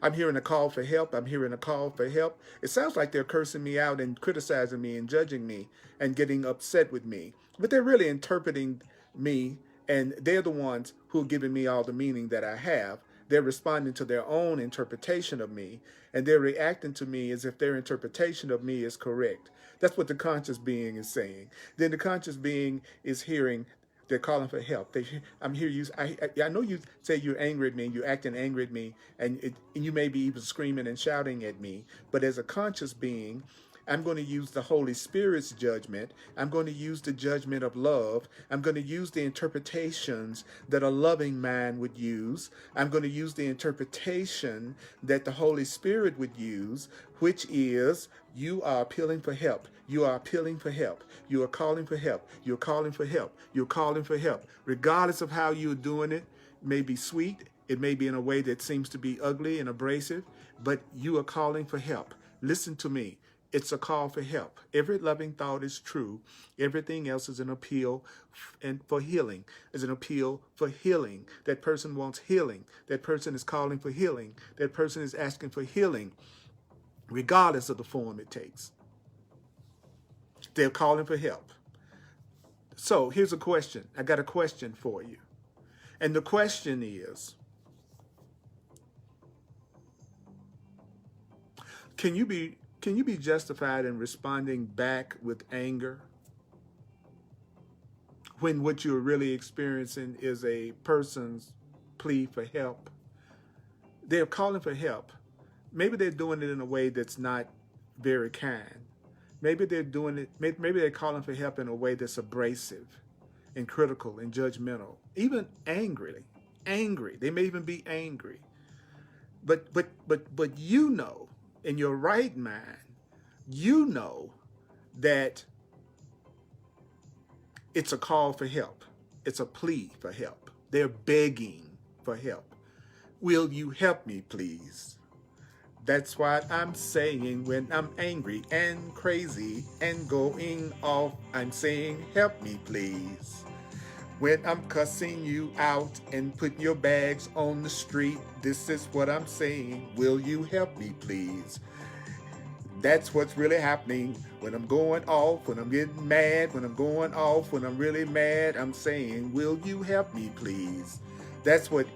I'm hearing a call for help. I'm hearing a call for help. It sounds like they're cursing me out and criticizing me and judging me and getting upset with me. But they're really interpreting me, and they're the ones who are giving me all the meaning that I have. They're responding to their own interpretation of me, and they're reacting to me as if their interpretation of me is correct. That's what the conscious being is saying. Then the conscious being is hearing, they're calling for help. I'm here. I know you say you're angry at me, you're acting angry at me, and you may be even screaming and shouting at me. But as a conscious being, I'm going to use the Holy Spirit's judgment. I'm going to use the judgment of love. I'm going to use the interpretations that a loving man would use. I'm going to use the interpretation that the Holy Spirit would use, which is, you are appealing for help. You are appealing for help. You are calling for help. You're calling for help. You're calling for help. Regardless of how you're doing it, it may be sweet. It may be in a way that seems to be ugly and abrasive, but you are calling for help. Listen to me. It's a call for help. Every loving thought is true. Everything else is an appeal and for healing, is an appeal for healing. That person wants healing. That person is calling for healing. That person is asking for healing, regardless of the form it takes. They're calling for help. So here's a question. I got a question for you. And the question is, can you be justified in responding back with anger when what you're really experiencing is a person's plea for help? They're calling for help. Maybe they're doing it in a way that's not very kind. Maybe they're doing it, maybe they're calling for help in a way that's abrasive and critical and judgmental, even angry. They may even be angry. But you know, in your right mind, you know that it's a call for help. It's a plea for help. They're begging for help. Will you help me, please? That's what I'm saying when I'm angry and crazy and going off. I'm saying, help me, please. When I'm cussing you out and putting your bags on the street, this is what I'm saying. Will you help me, please? That's what's really happening when I'm going off, when I'm getting mad, when I'm going off, when I'm really mad. I'm saying, will you help me, please? That's what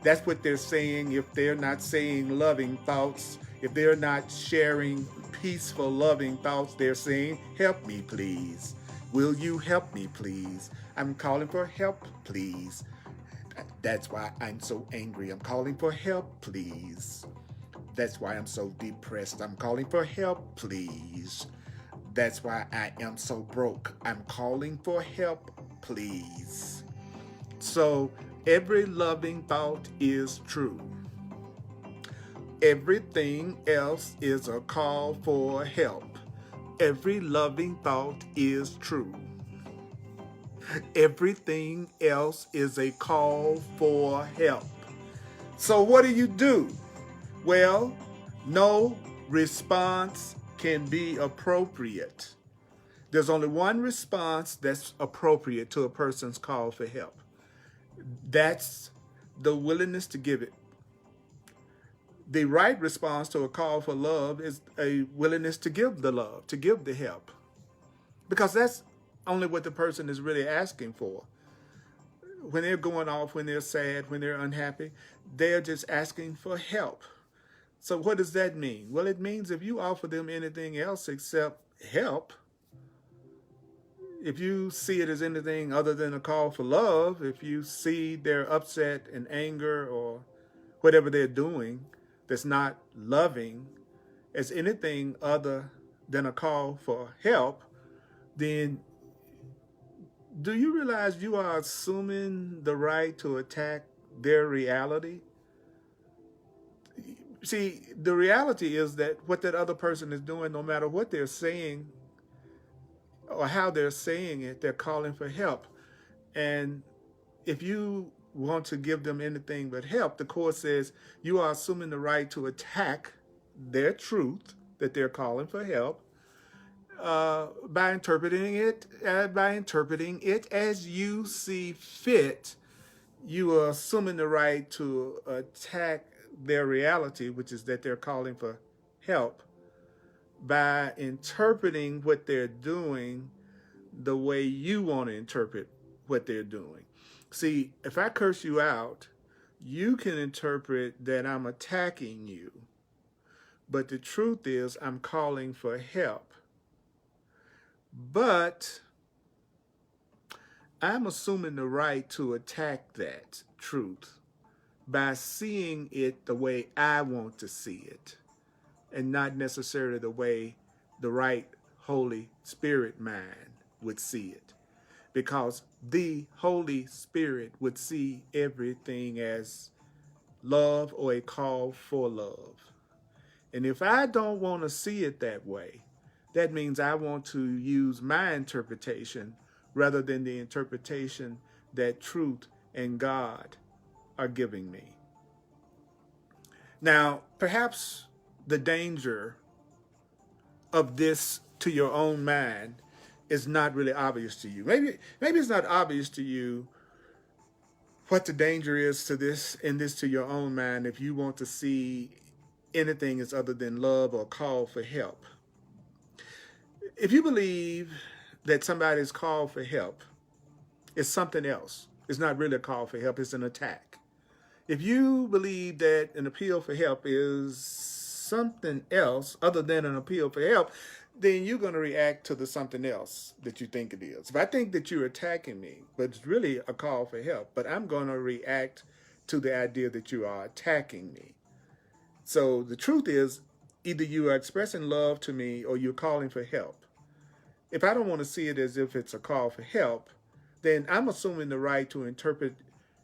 that's what they're saying if they're not saying loving thoughts. If they're not sharing peaceful, loving thoughts, they're saying, help me, please. Will you help me, please? I'm calling for help, please. That's why I'm so angry. I'm calling for help, please. That's why I'm so depressed. I'm calling for help, please. That's why I am so broke. I'm calling for help, please. So every loving thought is true. Everything else is a call for help. Every loving thought is true. Everything else is a call for help. So what do? Well, no response can be appropriate. There's only one response that's appropriate to a person's call for help. That's the willingness to give it. The right response to a call for love is a willingness to give the love, to give the help. Because that's only what the person is really asking for. When they're going off, when they're sad, when they're unhappy, they're just asking for help. So what does that mean? Well, it means if you offer them anything else except help, if you see it as anything other than a call for love, if you see their upset and anger or whatever they're doing that's not loving as anything other than a call for help, then do you realize you are assuming the right to attack their reality? See, the reality is that what that other person is doing, no matter what they're saying or how they're saying it, they're calling for help. And if you want to give them anything but help, the Course says you are assuming the right to attack their truth that they're calling for help by interpreting it as you see fit. You are assuming the right to attack their reality, which is that they're calling for help, by interpreting what they're doing the way you want to interpret what they're doing. See, if I curse you out, you can interpret that I'm attacking you. But the truth is, I'm calling for help. But I'm assuming the right to attack that truth by seeing it the way I want to see it, and not necessarily the way the right Holy Spirit mind would see it. Because the Holy Spirit would see everything as love or a call for love. And if I don't want to see it that way, that means I want to use my interpretation rather than the interpretation that truth and God are giving me. Now, perhaps the danger of this to your own mind is not really obvious to you. Maybe it's not obvious to you what the danger is to this to your own mind if you want to see anything as other than love or call for help. If you believe that somebody's call for help is something else, it's not really a call for help, it's an attack. If you believe that an appeal for help is something else other than an appeal for help, then you're going to react to the something else that you think it is. If I think that you're attacking me, but it's really a call for help, but I'm going to react to the idea that you are attacking me. So the truth is, either you are expressing love to me or you're calling for help. If I don't want to see it as if it's a call for help, then I'm assuming the right to interpret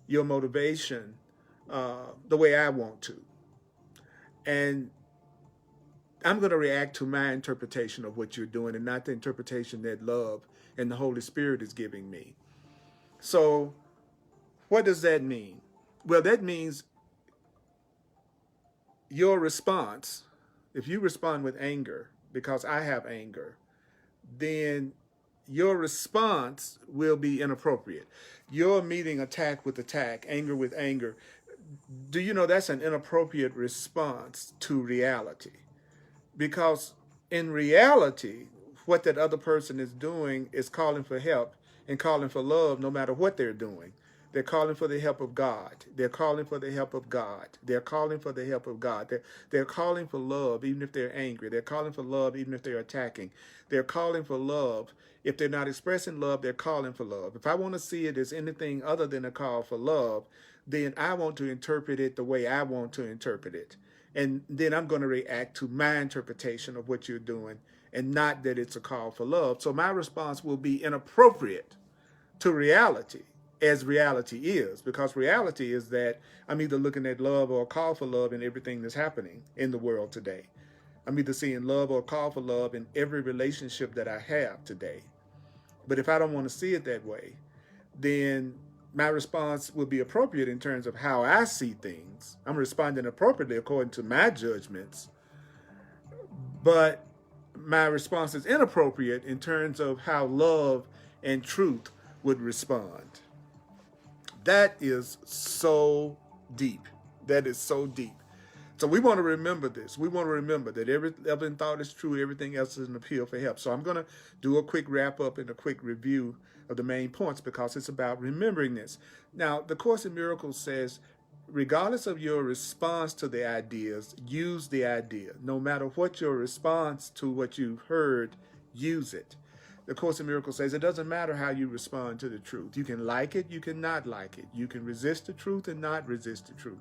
your motivation the way I want to. And I'm going to react to my interpretation of what you're doing and not the interpretation that love and the Holy Spirit is giving me. So what does that mean? Well, that means your response, if you respond with anger, because I have anger, then your response will be inappropriate. You're meeting attack with attack, anger with anger. Do you know that's an inappropriate response to reality? Because in reality, what that other person is doing is calling for help and calling for love no matter what they're doing. They're calling for the help of God. They're calling for the help of God. They're calling for the help of God. They're calling for love even if they're angry. They're calling for love even if they're attacking. They're calling for love. If they're not expressing love, they're calling for love. If I want to see it as anything other than a call for love, then I want to interpret it the way I want to interpret it. And then I'm going to react to my interpretation of what you're doing and not that it's a call for love. So my response will be inappropriate to reality, as reality is, because reality is that I'm either looking at love or a call for love in everything that's happening in the world today. I'm either seeing love or a call for love in every relationship that I have today. But if I don't want to see it that way, then my response will be appropriate in terms of how I see things. I'm responding appropriately according to my judgments, but my response is inappropriate in terms of how love and truth would respond. That is so deep. That is so deep. So we want to remember this. We want to remember that every thought is true. Everything else is an appeal for help. So I'm going to do a quick wrap up and a quick review of the main points because it's about remembering this. Now, the Course in Miracles says, regardless of your response to the ideas, use the idea. No matter what your response to what you've heard, use it. The Course in Miracles says it doesn't matter how you respond to the truth. You can like it, you can not like it. You can resist the truth and not resist the truth.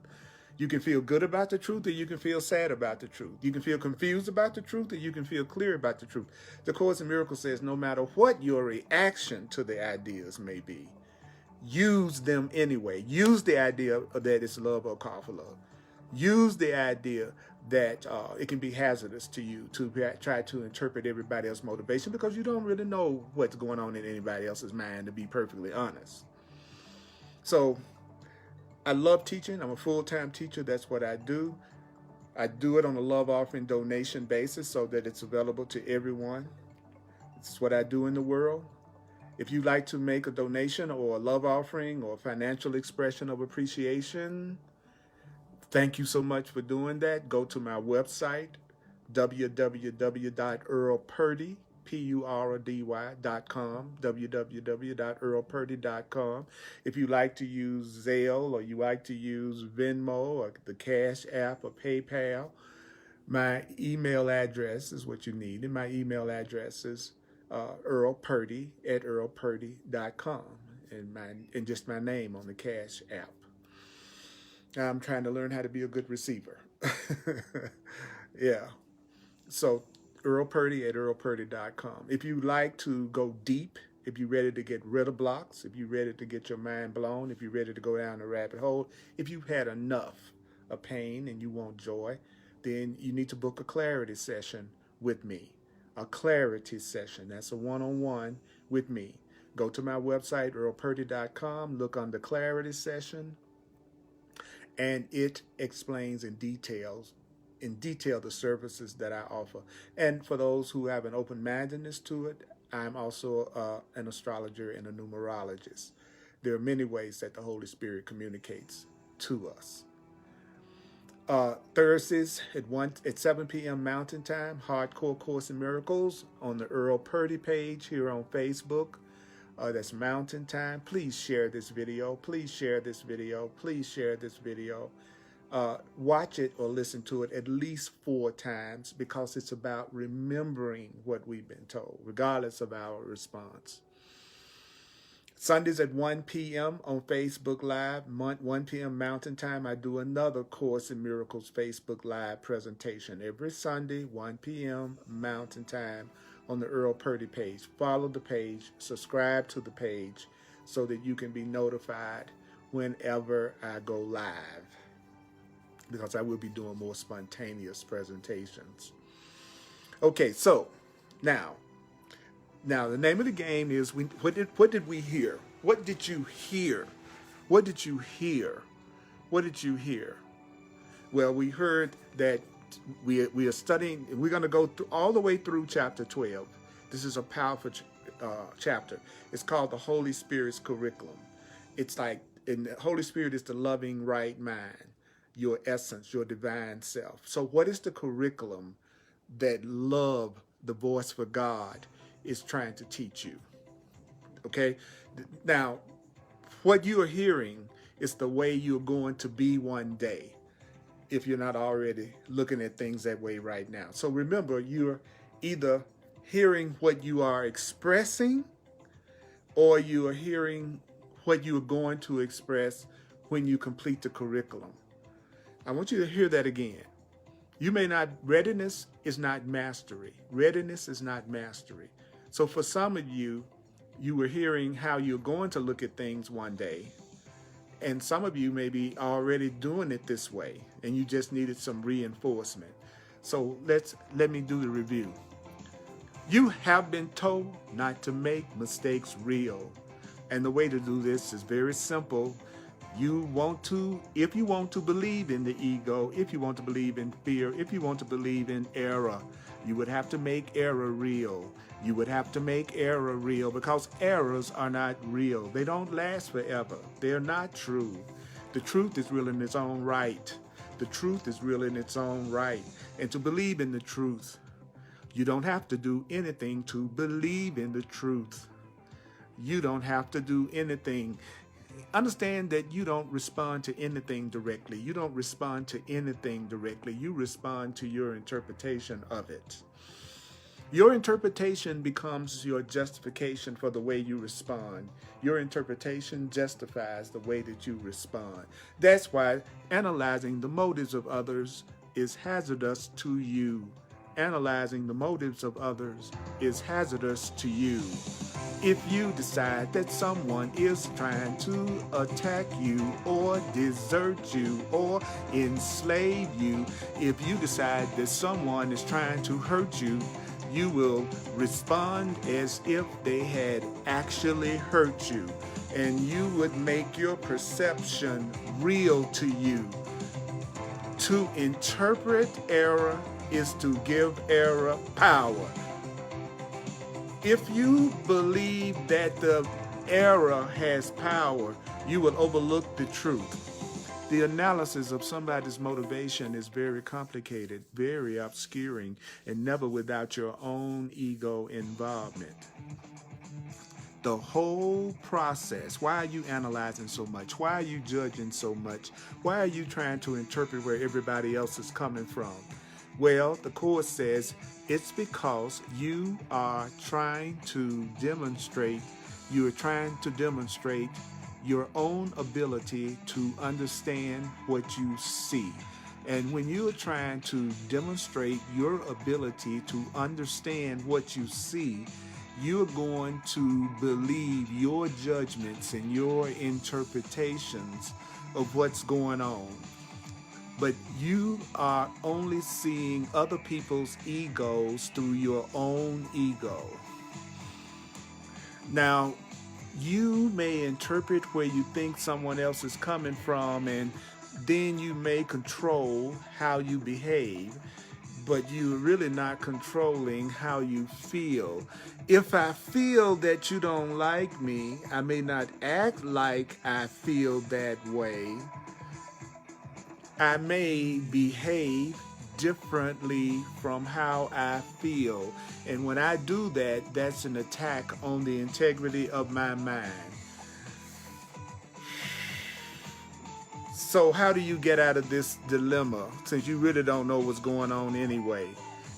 You can feel good about the truth or you can feel sad about the truth. You can feel confused about the truth or you can feel clear about the truth. The Course in Miracles says no matter what your reaction to the ideas may be, use them anyway. Use the idea that it's love or call for love. Use the idea that it can be hazardous to you to try to interpret everybody else's motivation because you don't really know what's going on in anybody else's mind, to be perfectly honest. So I love teaching. I'm a full-time teacher. That's what I do. I do it on a love offering donation basis so that it's available to everyone. It's what I do in the world. If you'd like to make a donation or a love offering or a financial expression of appreciation, thank you so much for doing that. Go to my website, www.earlpurdy.com, www.earlpurdy.com. If you like to use Zelle or you like to use Venmo or the Cash App or PayPal, my email address is what you need. And my email address is earlpurdy@earlpurdy.com, and just my name on the Cash App. I'm trying to learn how to be a good receiver. Yeah. So earlpurdy@earlpurdy.com. If you like to go deep, if you're ready to get rid of blocks, if you're ready to get your mind blown, if you're ready to go down a rabbit hole, if you've had enough of pain and you want joy, then you need to book a clarity session with me. A clarity session. That's a one-on-one with me. Go to my website, earlpurdy.com, look on the clarity session, and it explains in detail the services that I offer. And for those who have an open-mindedness to it, I'm also an astrologer and a numerologist. There are many ways that the Holy Spirit communicates to us. Thursdays at 7 p.m. Mountain Time, Hardcore Course in Miracles on the Earl Purdy page here on Facebook. That's Mountain Time. Please share this video. Please share this video. Please share this video. Watch it or listen to it at least 4 times, because it's about remembering what we've been told, regardless of our response. Sundays at 1 p.m. on Facebook Live, 1 p.m. Mountain Time, I do another Course in Miracles Facebook Live presentation. Every Sunday, 1 p.m. Mountain Time on the Earl Purdy page. Follow the page, subscribe to the page so that you can be notified whenever I go live, because I will be doing more spontaneous presentations. Okay, so now the name of the game is, what did we hear? What did you hear? What did you hear? What did you hear? Well, we heard that we are studying, we're going to go all the way through chapter 12. This is a powerful chapter. It's called the Holy Spirit's Curriculum. It's like, and the Holy Spirit is the loving right mind, your essence, your divine self. So what is the curriculum that love, the voice for God, is trying to teach you? Okay, now what you are hearing is the way you're going to be one day, if you're not already looking at things that way right now. So remember, you're either hearing what you are expressing, or you are hearing what you are going to express when you complete the curriculum. I want you to hear that again. You may not, readiness is not mastery. Readiness is not mastery. So for some of you, you were hearing how you're going to look at things one day. And some of you may be already doing it this way, and you just needed some reinforcement. So let me do the review. You have been told not to make mistakes real. And the way to do this is very simple. If you want to believe in the ego, if you want to believe in fear, if you want to believe in error, you would have to make error real. You would have to make error real, because errors are not real. They don't last forever. They're not true. The truth is real in its own right. The truth is real in its own right. And to believe in the truth, you don't have to do anything to believe in the truth. You don't have to do anything. Understand that you don't respond to anything directly. You don't respond to anything directly. You respond to your interpretation of it. Your interpretation becomes your justification for the way you respond. Your interpretation justifies the way that you respond. That's why analyzing the motives of others is hazardous to you. Analyzing the motives of others is hazardous to you. If you decide that someone is trying to attack you or desert you or enslave you, if you decide that someone is trying to hurt you, you will respond as if they had actually hurt you, and you would make your perception real to you. To interpret error is to give error power. If you believe that the error has power, you will overlook the truth. The analysis of somebody's motivation is very complicated, very obscuring, and never without your own ego involvement. The whole process, why are you analyzing so much? Why are you judging so much? Why are you trying to interpret where everybody else is coming from? Well, the Course says it's because you are trying to demonstrate your own ability to understand what you see. And when you are trying to demonstrate your ability to understand what you see, you're going to believe your judgments and your interpretations of what's going on. But you are only seeing other people's egos through your own ego. Now, you may interpret where you think someone else is coming from, and then you may control how you behave, but you're really not controlling how you feel. If I feel that you don't like me, I may not act like I feel that way. I may behave differently from how I feel. And when I do that, that's an attack on the integrity of my mind. So how do you get out of this dilemma, since you really don't know what's going on anyway?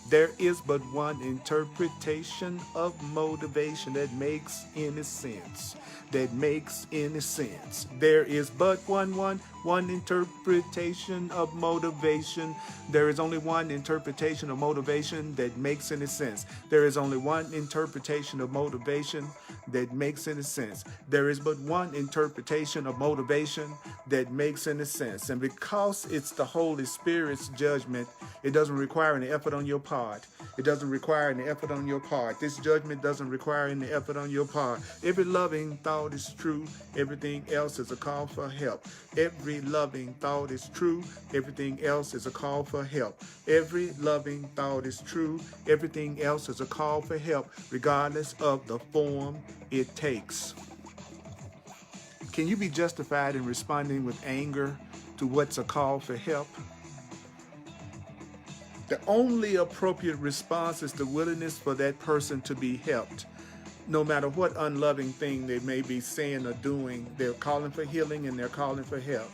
There is but one interpretation of motivation that makes any sense. There is but one interpretation of motivation. There is only one interpretation of motivation that makes any sense. There is only one interpretation of motivation that makes any sense. There is but one interpretation of motivation that makes any sense. And because it's the Holy Spirit's judgment, it doesn't require any effort on your part. It doesn't require any effort on your part. This judgment doesn't require any effort on your part. Every loving thought is true. Everything else is a call for help. Every loving thought is true. Everything else is a call for help. Every loving thought is true. Everything else is a call for help, regardless of the form it takes. Can you be justified in responding with anger to what's a call for help? The only appropriate response is the willingness for that person to be helped. No matter what unloving thing they may be saying or doing, they're calling for healing and they're calling for help.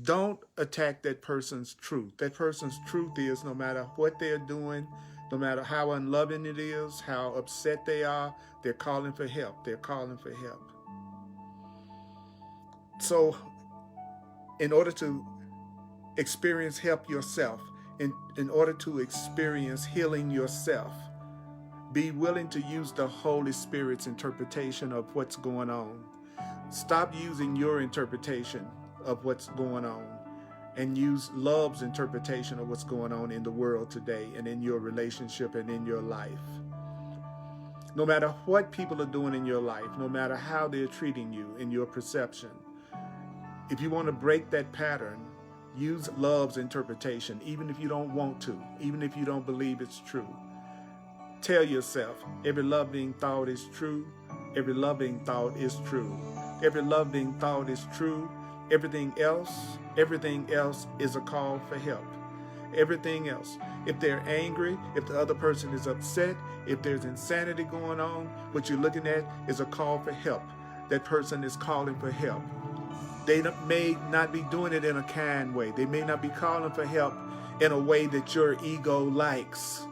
Don't attack that person's truth. That person's truth is, no matter what they're doing, no matter how unloving it is, how upset they are, they're calling for help. They're calling for help. So, in order to experience help yourself, in order to experience healing yourself, be willing to use the Holy Spirit's interpretation of what's going on. Stop using your interpretation of what's going on and use love's interpretation of what's going on in the world today and in your relationship and in your life. No matter what people are doing in your life, no matter how they're treating you in your perception, if you want to break that pattern, use love's interpretation, even if you don't want to, even if you don't believe it's true. Tell yourself, every loving thought is true. Every loving thought is true. Every loving thought is true. Everything else is a call for help. Everything else. If they're angry, if the other person is upset, if there's insanity going on, what you're looking at is a call for help. That person is calling for help. They may not be doing it in a kind way. They may not be calling for help in a way that your ego likes.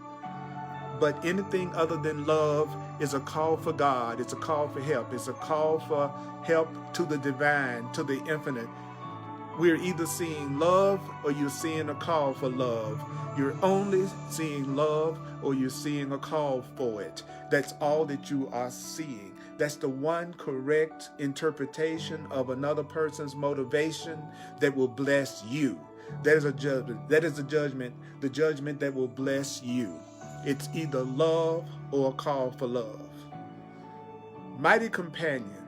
But anything other than love is a call for God. It's a call for help. It's a call for help to the divine, to the infinite. We're either seeing love or you're seeing a call for love. You're only seeing love or you're seeing a call for it. That's all that you are seeing. That's the one correct interpretation of another person's motivation that will bless you. That is a judgment. That is a judgment, the judgment that will bless you. It's either love or a call for love. Mighty companion,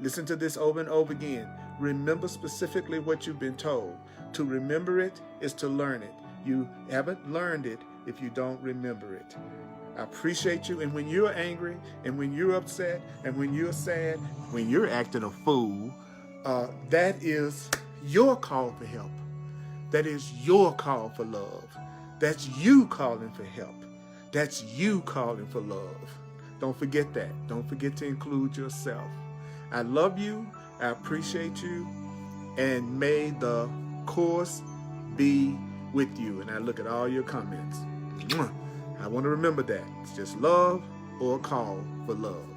listen to this over and over again. remember specifically what you've been told. To remember it is to learn it. You haven't learned it if you don't remember it. I appreciate you. And when you're angry, and when you're upset, and when you're sad, when you're acting a fool, that is your call for help. That is your call for love. That's you calling for help. That's you calling for love. Don't forget that. Don't forget to include yourself. I love you. I appreciate you. And may the course be with you. And I look at all your comments. I want to remember that. It's just love or a call for love.